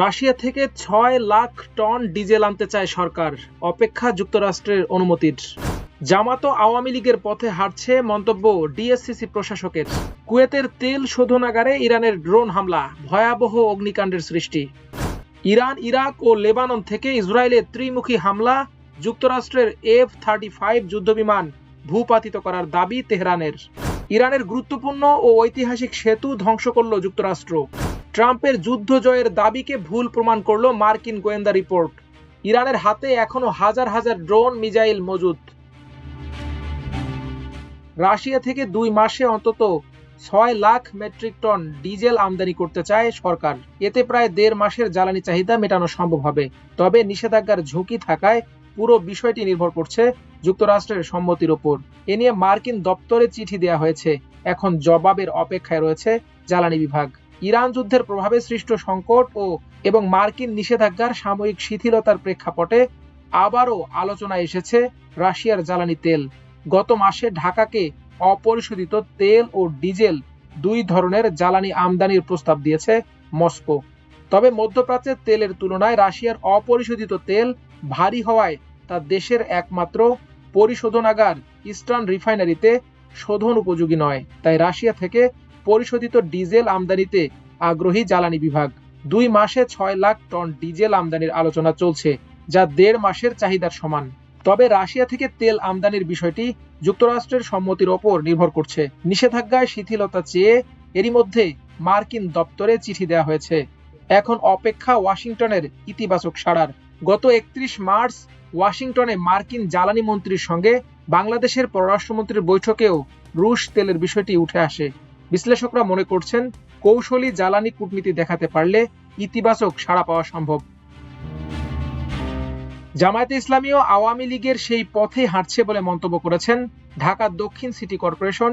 Russia থেকে ৬ lakh ton diesel আনতে চায় সরকার, অপেক্ষা যুক্তরাষ্ট্রের অনুমতির। জামাত ও আওয়ামী লীগের পথে হাঁটছে মন্তব্য ডিএসসিসি প্রশাসকের। কুয়েতের তেল শোধনাগারে ইরানের ড্রোন হামলা, ভয়াবহ অগ্নিকাণ্ডের সৃষ্টি। ইরান, ইরাক ও লেবানন থেকে ইসরায়েলের ত্রিমুখী হামলা, যুক্তরাষ্ট্রের F-35 যুদ্ধবিমান ভূপাতিত করার দাবি তেহরানের। ইরানের গুরুত্বপূর্ণ ও ঐতিহাসিক সেতু ধ্বংস করল যুক্তরাষ্ট্র। ট্রাম্পের যুদ্ধ জয়ের দাবিকে ভুল প্রমাণ করল মার্কিন গোয়েন্দা রিপোর্ট। ইরানের হাতে এখনো হাজার হাজার ড্রোন মিসাইল মজুদ। রাশিয়া থেকে 2 মাসে অন্তত 6 লাখ মেট্রিক টন ডিজেল আমদানি করতে চায় সরকার। এতে প্রায় 1.5 মাসের জ্বালানি চাহিদা মেটানো সম্ভব হবে। তবে নিষেধাজ্ঞার ঝুঁকি থাকায় পুরো বিষয়টি নির্ভর করছে যুক্তরাষ্ট্রের সম্মতির ওপর। এ নিয়ে মার্কিন দপ্তরে চিঠি দেওয়া হয়েছে। এখন জবাবের অপেক্ষায় রয়েছে জ্বালানি বিভাগ। ইরান যুদ্ধের প্রভাবে সৃষ্ট সংকট এবং মার্কিন নিষেধাজ্ঞার সাময়িক শিথিলতার প্রেক্ষাপটে আবারও আলোচনায় এসেছে রাশিয়ার জ্বালানি তেল। গত মাসে ঢাকাকে অপরিশোধিত তেল ও ডিজেল 2 ধরনের জ্বালানি আমদানির প্রস্তাব দিয়েছে মস্কো। তবে মধ্যপ্রাচ্যের তেলের তুলনায় রাশিয়ার অপরিশোধিত তেল ভারী হওয়ায় তা দেশের একমাত্র পরিশোধনাগার ইস্টার্ন রিফাইনারিতে শোধন উপযোগী নয়। তাই রাশিয়া থেকে পরিশোধিত ডিজেল আমদানিতে আগ্রহী জ্বালানি বিভাগ। 2 মাসে 6 লাখ টন ডিজেল আমদানির আলোচনা চলছে, যা 1.5 মাসের চাহিদার সমান। তবে রাশিয়া থেকে তেল আমদানির বিষয়টি যুক্তরাষ্ট্রের সম্মতির ওপর নির্ভর করছে। নিষেধাজ্ঞায় শিথিলতা চেয়ে এরই মধ্যে মার্কিন দপ্তরে চিঠি দেওয়া হয়েছে। এখন অপেক্ষা ওয়াশিংটনের ইতিবাচক সাড়ার। গত 31 মার্চ ওয়াশিংটনে মার্কিন জ্বালানি মন্ত্রীর সঙ্গে বাংলাদেশের পররাষ্ট্রমন্ত্রীর বৈঠকেও রুশ তেলের বিষয়টি উঠে আসে। বিশ্লেষকরা মনে করছেন, কৌশলী জ্বালানি কূটনীতি দেখাতে পারলে ইতিবাচক সাড়া পাওয়া সম্ভব। জামায়াতে ইসলামী ও আওয়ামী লীগের সেই পথে হাঁটছে বলে মন্তব্য করেছেন ঢাকা দক্ষিণ সিটি কর্পোরেশন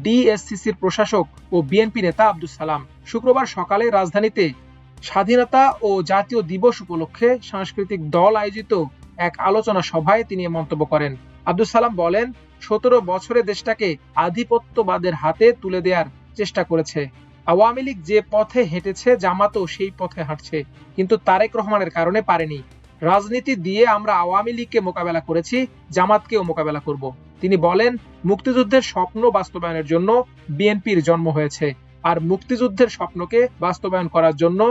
ডিএসসিসির প্রশাসক ও বিএনপি নেতা আব্দুস সালাম। শুক্রবার সকালে রাজধানীতে স্বাধীনতা ও জাতীয় দিবস উপলক্ষে সাংস্কৃতিক দল আয়োজিত এক আলোচনা সভায় তিনি মন্তব্য করেন। আব্দুস সালাম বলেন, 17 বছরে দেশটাকে আধিপত্যবাদের হাতে তুলে দেওয়ার চেষ্টা করেছে। আওয়ামী লীগ যে পথে হেঁটেছে, জামাতও সেই পথে হাঁটছে, কিন্তু তারেক রহমানের কারণে পারেনি। রাজনীতি দিয়ে আমরা আওয়ামী লীগকে মোকাবেলা করেছি, জামাতকেও মোকাবেলা করব। তিনি বলেন, মুক্তিযুদ্ধের স্বপ্ন বাস্তবায়নের জন্য বিএনপির জন্ম হয়েছে, আর মুক্তিযুদ্ধের স্বপ্নকে বাস্তবায়ন করার জন্য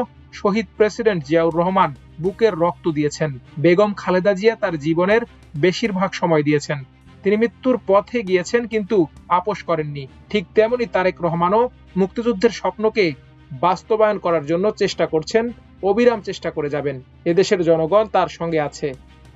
শহীদ প্রেসিডেন্ট জিয়াউর রহমান বুকের রক্ত দিয়েছেন। বেগম খালেদা জিয়া তার জীবনের বেশিরভাগ সময় দিয়েছেন। তিনি মৃত্যুর পথে গিয়েছেন, কিন্তু আপোস করেননি। ঠিক তেমনি তারেক রহমানও মুক্তিযুদ্ধের স্বপ্নকে বাস্তবায়ন করার জন্য চেষ্টা করছেন, অবিরাম চেষ্টা করে যাবেন। এদেশের জনগণ তার সঙ্গে আছে।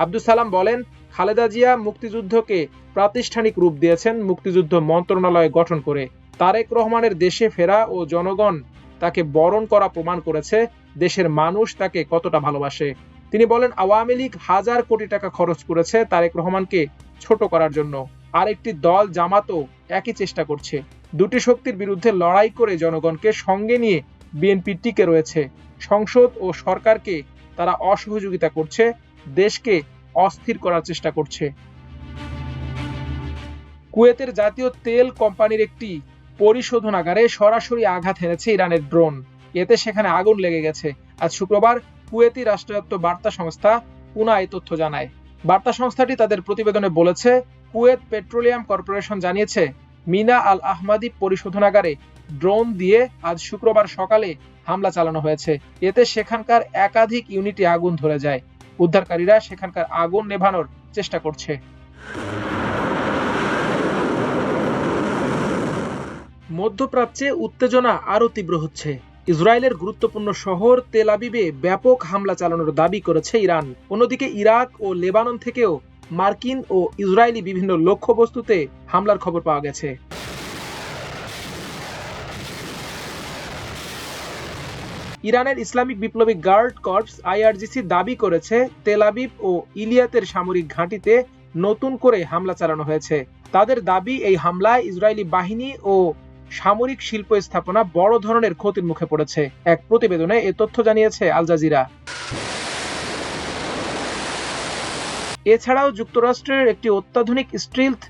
আব্দুস সালাম বলেন, খালেদা জিয়া মুক্তিযুদ্ধকে প্রাতিষ্ঠানিক রূপ দিয়েছেন মুক্তিযুদ্ধ মন্ত্রণালয় গঠন করে। তারেক রহমানের দেশে ফেরা ও জনগণ তাকে বরণ করা প্রমাণ করেছে দেশের মানুষ তাকে কতটা ভালোবাসে। তিনি বলেন, আওয়ামী লীগ হাজার কোটি টাকা খরচ করেছে তারেক রহমানকে ছোট করার জন্য। আরেকটি দল জামাতও একই চেষ্টা করছে। দুটি শক্তির বিরুদ্ধে লড়াই করে জনগণকে সঙ্গে নিয়ে বিএনপি টিকে রয়েছে। সংসদ ও সরকারকে তারা অসহযোগিতা করছে, দেশকে অস্থির করার চেষ্টা করছে। কুয়েতের জাতীয় তেল কোম্পানির একটি পরিশোধনাগারে সরাসরি আঘাত হেনেছে ইরানের ড্রোন। এতে সেখানে আগুন লেগে গেছে। আজ শুক্রবার কুয়েতি রাষ্ট্রায়ত্ত বার্তা সংস্থা পুনা এই তথ্য জানায়। বার্তা সংস্থাটি তাদের প্রতিবেদনে বলেছে, কুয়েত পেট্রোলিয়াম কর্পোরেশন জানিয়েছে, মিনা আল আহমাদি পরিশোধনাগারে ড্রোন দিয়ে আজ শুক্রবার সকালে হামলা চালানো হয়েছে। এতে সেখানকার একাধিক ইউনিটে আগুন ধরে যায়। উদ্ধারকারীরা সেখানকার আগুন নেভানোর চেষ্টা করছে। মধ্যপ্রাচ্যে উত্তেজনা আরও তীব্র হচ্ছে। ইসরায়েলের গুরুত্বপূর্ণ শহর তেল আবিবে ব্যাপক হামলা চালানোর দাবি করেছে ইরান। অন্যদিকে ইরাক ও লেবানন থেকেও মার্কিন ও ইসরায়েলি বিভিন্ন লক্ষ্যবস্তুতে হামলার খবর পাওয়া গেছে। ইরানের ইসলামিক বিপ্লবী গার্ড কর্পস আইআরজিসি দাবি করেছে, তেল আবিব ও ইলিয়াতের সামরিক ঘাঁটিতে নতুন করে হামলা চালানো হয়েছে। তাদের দাবি, এই হামলায় ইসরায়েলি বাহিনী ও সামরিক শিল্প স্থাপনা বড় ধরনের ক্ষতির মুখে পড়েছে। এক প্রতিবেদনে এ তথ্য জানিয়েছে আল জাজিরা। এছাড়াও যুক্তরাষ্ট্রের একটি অত্যাধুনিক স্টিলথ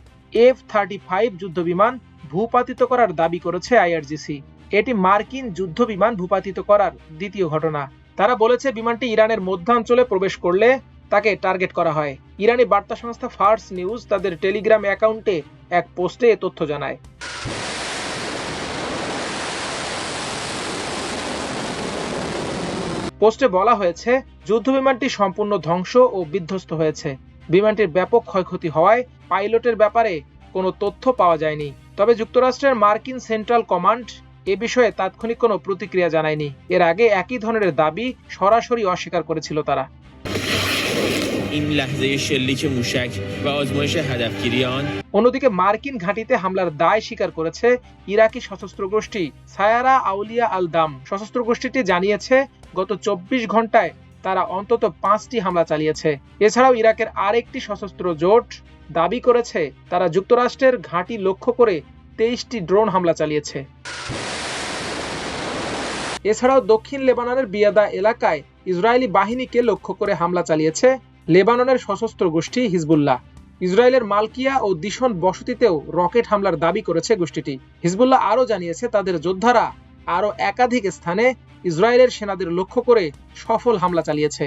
F-35 যুদ্ধবিমান ভূপাতিত করার দাবি করেছে আইআরজিসি। এটি মার্কিন যুদ্ধবিমান ভূপাতিত করার দ্বিতীয় ঘটনা। তারা বলেছে বিমানটি ইরানের মধ্যাঞ্চলে প্রবেশ করলে তাকে টার্গেট করা হয়। ইরানি বার্তা সংস্থা ফার্স নিউজ তাদের টেলিগ্রাম অ্যাকাউন্টে এক পোস্টে এ তথ্য জানায়। পোস্টে বলা হয়েছে, যুদ্ধবিমানটি সম্পূর্ণ ধ্বংস ও বিধ্বস্ত হয়েছে। বিমানটির ব্যাপক ক্ষয়ক্ষতি হওয়ায় পাইলটের ব্যাপারে কোনো তথ্য পাওয়া যায়নি। তবে যুক্তরাষ্ট্রের মার্কিন সেন্ট্রাল কমান্ড এ বিষয়ে তাৎক্ষণিক কোনো প্রতিক্রিয়া জানায়নি। এর আগে একই ধরনের দাবি সরাসরি অস্বীকার করেছিল তারা। অন্যদিকে মার্কিন ঘাঁটিতে হামলার দায় স্বীকার করেছে ইরাকি সশস্ত্র গোষ্ঠী সায়ারা আউলিয়া আল দাম। সশস্ত্র গোষ্ঠীটি জানিয়েছে গত 24 ঘন্টায় তারা অন্তত 5টি হামলা চালিয়েছে। এছাড়াও ইরাকের আরেকটি সশস্ত্র জোট দাবি করেছে তারা যুক্তরাষ্ট্রের ঘাঁটি লক্ষ্য করে 23টি ড্রোন হামলা চালিয়েছে। এছাড়াও দক্ষিণ লেবাননের বিয়াদা এলাকায় ইসরায়েলি বাহিনীকে লক্ষ্য করে হামলা চালিয়েছে লেবাননের সশস্ত্র গোষ্ঠী হিজবুল্লাহ। ইসরায়েলের মালকিয়া ও দিশন বসতিতেও রকেট হামলার দাবি করেছে গোষ্ঠীটি। হিজবুল্লাহ আরও জানিয়েছে তাদের যোদ্ধারা আরও একাধিক স্থানে ইসরায়েলের সেনাদের লক্ষ্য করে সফল হামলা চালিয়েছে।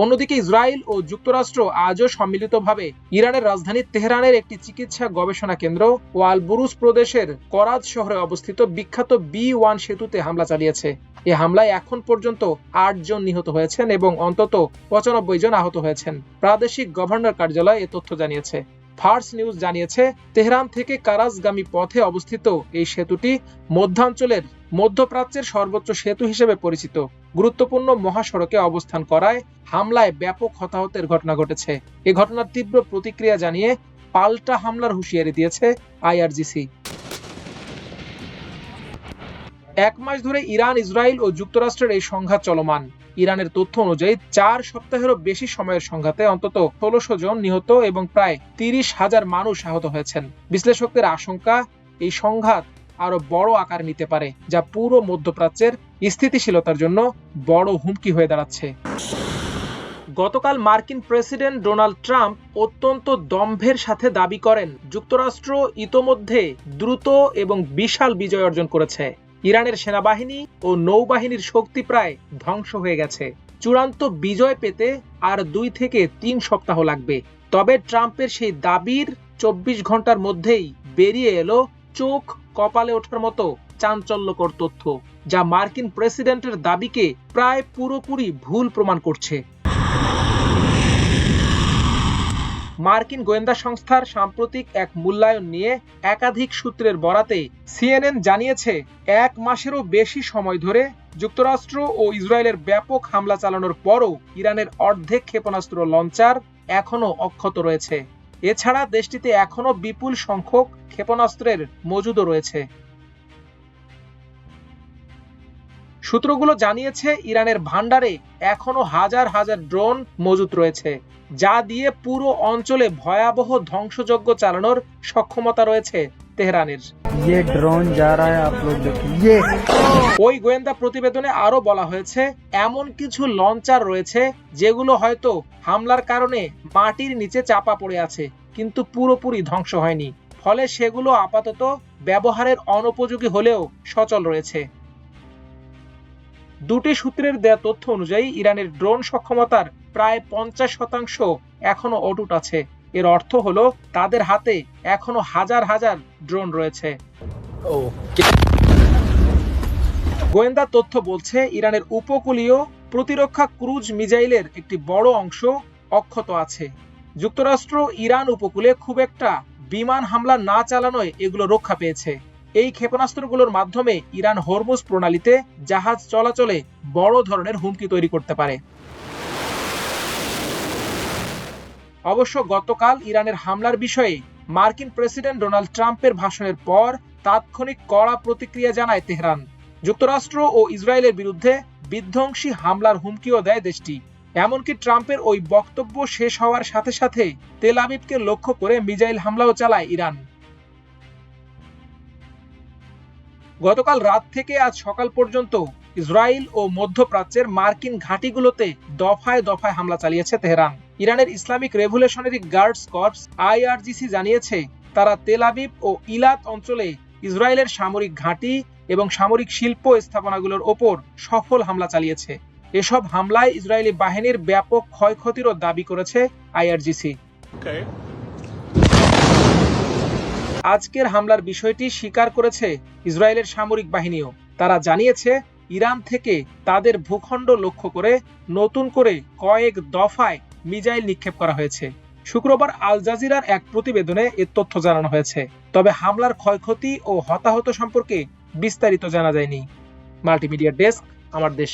অন্যদিকে ইসরায়েল ও যুক্তরাষ্ট্র আজও সম্মিলিতভাবে ইরানের রাজধানী তেহরানের একটি চিকিৎসা গবেষণা কেন্দ্র ও আল বুরুজ প্রদেশের করাজ শহরে অবস্থিত বিখ্যাত B1 সেতুতে হামলা চালিয়েছে। এই হামলায় এখন পর্যন্ত 8 জন নিহত হয়েছেন এবং অন্তত 95 জন আহত হয়েছেন। প্রাদেশিক গভর্নর কার্যালয় এ তথ্য জানিয়েছে। ফার্স নিউজ জানিয়েছে তেহরান থেকে কারাজগামী পথে অবস্থিত এই সেতুটি মধ্যাঞ্চলের মধ্যপ্রাচ্যের সর্বোচ্চ সেতু হিসেবে পরিচিত। গুরুত্বপূর্ণ মহাসড়কে অবস্থান করায় হামলায় ব্যাপক হতাহতের ঘটনা ঘটেছে। এ ঘটনার তীব্র প্রতিক্রিয়া জানিয়ে পাল্টা হামলার হুঁশিয়ারি দিয়েছে IRGC। 1 মাস ধরে ইরান, ইসরায়েল ও যুক্তরাষ্ট্রের এই সংঘাত চলমান। ইরানের তথ্য অনুযায়ী 4 সপ্তাহেরও বেশি সময়ের সংঘাতে অন্তত 1600 জন নিহত এবং প্রায় 30,000 মানুষ আহত হয়েছেন। বিশ্লেষকদের আশঙ্কা এই সংঘাত আরো বড় আকার নিতে পারে, যা পুরো মধ্যপ্রাচ্যের স্থিতিশীলতার জন্য বড় হুমকি হয়ে দাঁড়াচ্ছে। গতকাল মার্কিন প্রেসিডেন্ট ডোনাল্ড ট্রাম্প অত্যন্ত দম্ভের সাথে দাবি করেন যুক্তরাষ্ট্র ইতোমধ্যে দ্রুত এবং বিশাল বিজয় অর্জন করেছে। ইরানের সেনাবাহিনী ও নৌবাহিনীর শক্তি প্রায় ধ্বংস হয়ে গেছে। চূড়ান্ত বিজয় পেতে আর 2 থেকে 3 সপ্তাহ লাগবে। তবে ট্রাম্পের সেই দাবির 24 ঘন্টার মধ্যেই বেরিয়ে এলো চোখ কপালে ওঠার মতো চাঞ্চল্যকর তথ্য, যা মার্কিন প্রেসিডেন্টের দাবিকে প্রায় পুরোপুরি ভুল প্রমাণ করছে। মার্কিন গোয়েন্দা সংস্থার সাম্প্রতিক এক মূল্যায়ন নিয়ে একাধিক সূত্রের বরাতে CNN জানিয়েছে 1 মাসেরও বেশি সময় ধরে যুক্তরাষ্ট্র ও ইসরায়েলের ব্যাপক হামলা চালানোর পরও ইরানের অর্ধেক ক্ষেপণাস্ত্র লঞ্চার এখনো অক্ষত রয়েছে। এছাড়া দেশটিতে এখনো বিপুল সংখ্যক ক্ষেপণাস্ত্রের মজুদও রয়েছে। সূত্রগুলো জানিয়েছে ইরানের ভান্ডারে এখনো হাজার হাজার ড্রোন মজুত রয়েছে, যা দিয়ে পুরো অঞ্চলে ভয়াবহ ধ্বংসযজ্ঞ চালানোর সক্ষমতা রয়েছে তেহরানের। ওই গোয়েন্দা প্রতিবেদনে আরো বলা হয়েছে এমন কিছু লঞ্চার রয়েছে যেগুলো হয়তো হামলার কারণে মাটির নিচে চাপা পড়ে আছে, কিন্তু পুরোপুরি ধ্বংস হয়নি। ফলে সেগুলো আপাতত ব্যবহারের অনুপযোগী হলেও সচল রয়েছে। 2টি সূত্রের দেয়া তথ্য অনুযায়ী ইরানের ড্রোন সক্ষমতার প্রায় 50% এখনো অটুট আছে। এর অর্থ হলো তাদের হাতে এখনো হাজার হাজার ড্রোন রয়েছে। গোয়েন্দা তথ্য বলছে ইরানের উপকূলীয় প্রতিরক্ষা ক্রুজ মিসাইলের একটি বড় অংশ অক্ষত আছে। যুক্তরাষ্ট্র ইরান উপকূলে খুব একটা বিমান হামলা না চালানোয় এগুলো রক্ষা পেয়েছে। এই ক্ষেপণাস্ত্রগুলোর মাধ্যমে ইরান হরমুজ প্রণালীতে জাহাজ চলাচলে বড় ধরনের হুমকি তৈরি করতে পারে। অবশ্য গতকাল ইরানের হামলার বিষয়ে মার্কিন প্রেসিডেন্ট ডোনাল্ড ট্রাম্পের ভাষণের পর তাৎক্ষণিক কড়া প্রতিক্রিয়া জানায় তেহরান। যুক্তরাষ্ট্র ও ইসরায়েলের বিরুদ্ধে বিধ্বংসী হামলার হুমকিও দেয় দেশটি। এমনকি ট্রাম্পের ওই বক্তব্য শেষ হওয়ার সাথে সাথে তেল আবিবকে লক্ষ্য করে মিসাইল হামলাও চালায় ইরান। গতকাল রাত থেকে আজ সকাল পর্যন্ত ইসরায়েল ও মধ্যপ্রাচ্যের মার্কিন ঘাঁটিগুলোতে দফায় দফায় হামলা চালিয়েছে তেহরান। ইরানের Islamic revolutionary guards corps IRGC জানিয়েছে তারা তেল আবিব ও ইলাত অঞ্চলে ইসরায়েলের সামরিক ঘাঁটি এবং সামরিক শিল্প স্থাপনাগুলোর ওপর সফল হামলা চালিয়েছে। এসব হামলায় ইসরায়েলি বাহিনীর ব্যাপক ক্ষয়ক্ষতিরও দাবি করেছে আইআরজিসি। আজকের হামলার বিষয়টি স্বীকার করেছে ইসরায়েলের সামরিক বাহিনীও। তারা জানিয়েছে ইরান থেকে তাদের ভূখণ্ড লক্ষ্য করে নতুন করে কয়েক দফায় মিসাইল নিক্ষেপ করা হয়েছে। শুক্রবার আল জাজিরার এক প্রতিবেদনে এ তথ্য জানানো হয়েছে। তবে হামলার ক্ষয়ক্ষতি ও হতাহত সম্পর্কে বিস্তারিত জানা যায়নি। মাল্টিমিডিয়া ডেস্ক, আমার দেশ।